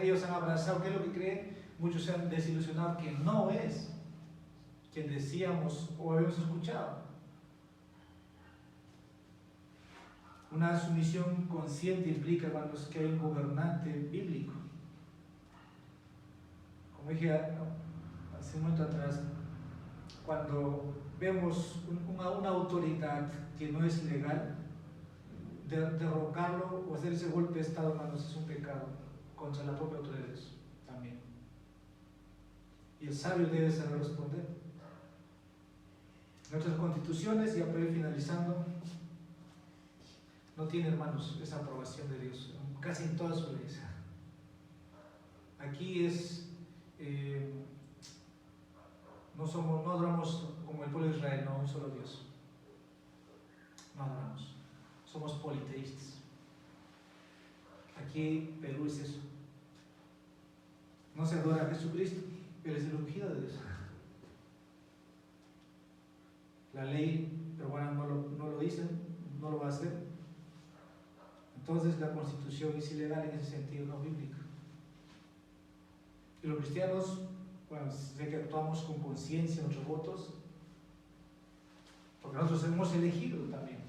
ellos han abrazado, qué es lo que creen, muchos se han desilusionado que no es quien decíamos o habíamos escuchado. Una sumisión consciente implica, hermanos, que hay un gobernante bíblico. Como dije hace un momento atrás, cuando vemos una autoridad que no es legal, derrocarlo o hacer ese golpe de Estado, hermanos, es un pecado contra la propia autoridad de Dios también. Y el sabio debe saber responder. Nuestras constituciones, ya para ir finalizando, no tienen, hermanos, esa aprobación de Dios, casi en todas sus leyes. Aquí no adoramos como el pueblo de Israel, no un solo Dios. No adoramos. Somos politeístas. Aquí Perú es eso. No se adora a Jesucristo, Él es el ungido de Dios. La ley peruana no lo dice, no lo va a hacer. Entonces la constitución es ilegal en ese sentido, no bíblico. Y los cristianos, sé que actuamos con conciencia en nuestros votos, porque nosotros hemos elegido también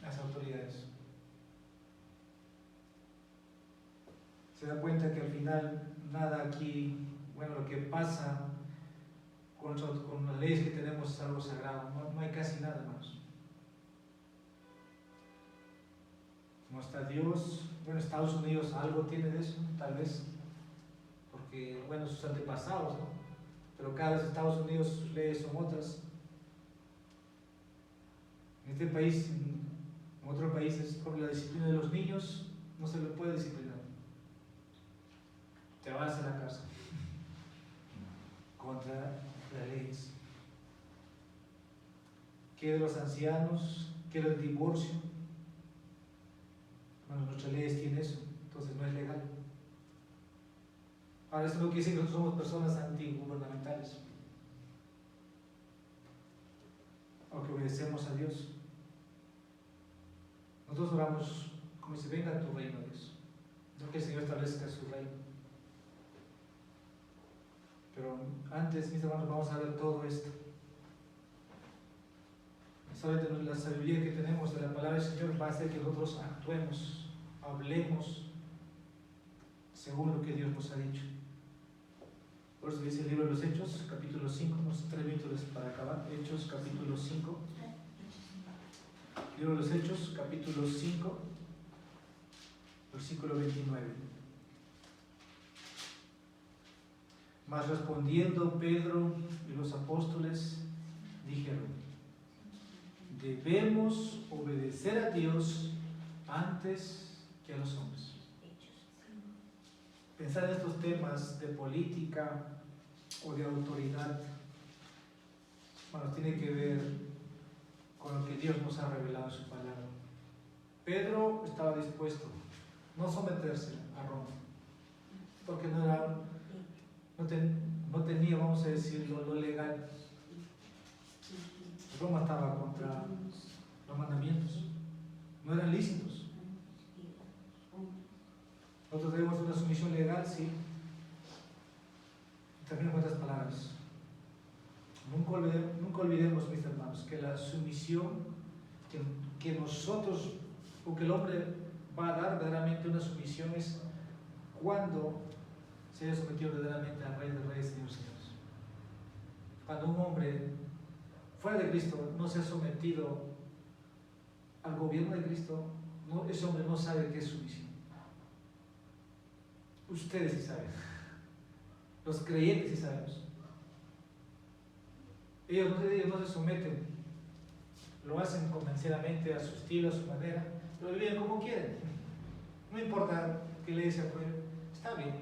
las autoridades. Se da cuenta que al final nada aquí, lo que pasa con las leyes que tenemos es algo sagrado, no hay casi nada más. Como está Dios, Estados Unidos algo tiene de eso, tal vez, porque sus antepasados, ¿no? Pero cada vez Estados Unidos sus leyes son otras. En este país, en otros países, por la disciplina de los niños, no se le puede disciplinar. Te vas a la cárcel contra las leyes. ¿Qué de los ancianos? ¿Qué del divorcio? Nuestras leyes tienen eso, entonces no es legal. Ahora, esto no quiere decir que nosotros somos personas antigubernamentales o que obedecemos a Dios. Nosotros oramos como si venga tu reino, Dios, no que el Señor establezca su reino. Pero antes, mis hermanos, vamos a ver todo esto. Solamente la sabiduría que tenemos de la palabra del Señor va a hacer que nosotros actuemos, hablemos según lo que Dios nos ha dicho. Por eso dice el libro de los Hechos, capítulo 5, unos 3 minutos para acabar. Hechos, capítulo 5. Libro de los Hechos, capítulo 5, versículo 29. Mas respondiendo Pedro y los apóstoles dijeron: debemos obedecer a Dios antes que a los hombres. Pensar en estos temas de política o de autoridad, bueno, tiene que ver con lo que Dios nos ha revelado en su palabra. Pedro estaba dispuesto a no someterse a Roma, porque no tenía, vamos a decirlo, lo legal. Roma estaba contra los mandamientos, no eran lícitos. Nosotros debemos una sumisión legal, sí. También con otras palabras. Nunca olvidemos, mis hermanos, que la sumisión que nosotros, o que el hombre va a dar verdaderamente una sumisión, es cuando se haya sometido verdaderamente al Rey de Reyes y Señor de Señores. Cuando un hombre fuera de Cristo no se ha sometido al gobierno de Cristo, ese hombre no sabe qué es sumisión. Ustedes sí saben, los creyentes sí sabemos. Ellos no se someten, lo hacen convencionalmente a su estilo, a su manera, pero viven como quieren. No importa que le sea apruebe, está bien.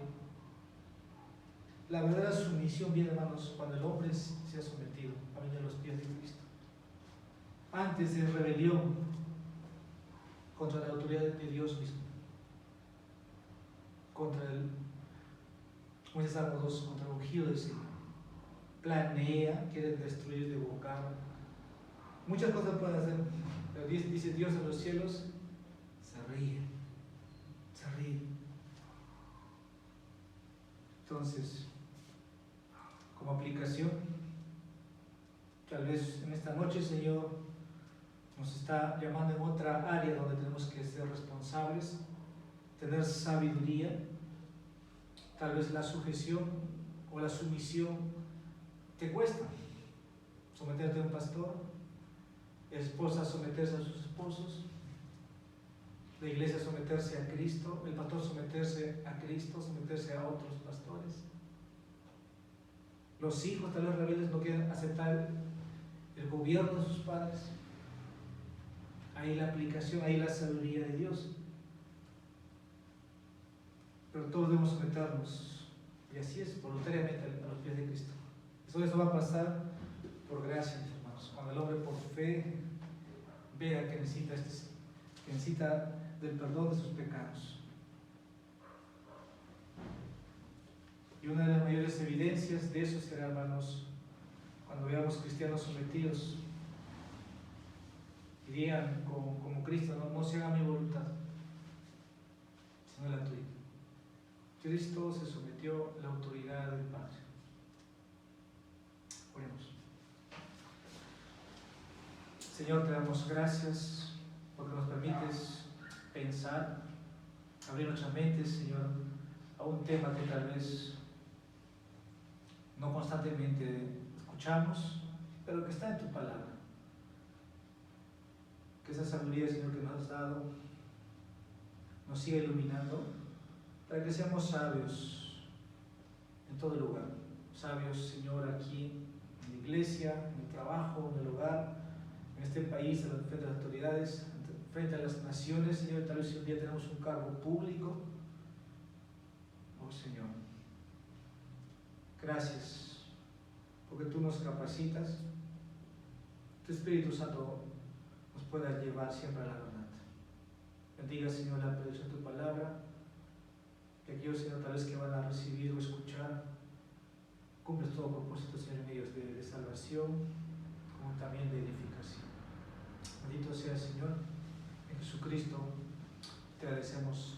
La verdadera sumisión viene, hermanos, cuando el hombre se ha sometido a venir a los pies de Cristo. Antes de rebelión contra la autoridad de Dios mismo, contra el, como dice Salmo 2, contra el ungido del Señor. Planea, quiere destruir, devocar. Muchas cosas pueden hacer, pero dice Dios en los cielos, se ríe. Entonces, como aplicación, tal vez en esta noche el Señor nos está llamando en otra área donde tenemos que ser responsables, tener sabiduría. Tal vez la sujeción o la sumisión te cuesta. Someterte a un pastor, esposa someterse a sus esposos, la iglesia someterse a Cristo, el pastor someterse a Cristo, someterse a otros pastores. Los hijos tal vez rebeldes no quieren aceptar el gobierno de sus padres. Ahí la aplicación, ahí la sabiduría de Dios. Pero todos debemos someternos, y así es, voluntariamente a los pies de Cristo. Eso va a pasar por gracia, mis hermanos. Cuando el hombre por fe vea que necesita del perdón de sus pecados. Y una de las mayores evidencias de eso será, hermanos, cuando veamos cristianos sometidos y digan como Cristo, no se haga mi voluntad, sino la tuya. Cristo se sometió a la autoridad del Padre. Oremos. Señor, te damos gracias porque nos permites pensar, abrir nuestras mentes, Señor, a un tema que tal vez no constantemente escuchamos, pero que está en tu palabra. Que esa sabiduría, Señor, que nos has dado, nos siga iluminando, para que seamos sabios en todo lugar. Sabios, Señor, aquí en la iglesia, en el trabajo, en el hogar, en este país, frente a las autoridades, frente a las naciones, Señor. Tal vez si un día tenemos un cargo público, oh Señor, gracias, porque tú nos capacitas, tu Espíritu Santo nos pueda llevar siempre a la verdad. Bendiga, Señor, la predicación de tu palabra, que aquellos, Señor, tal vez que van a recibir o escuchar, cumples todo propósito, Señor, en ellos de salvación, como también de edificación. Bendito sea, Señor, en Jesucristo te agradecemos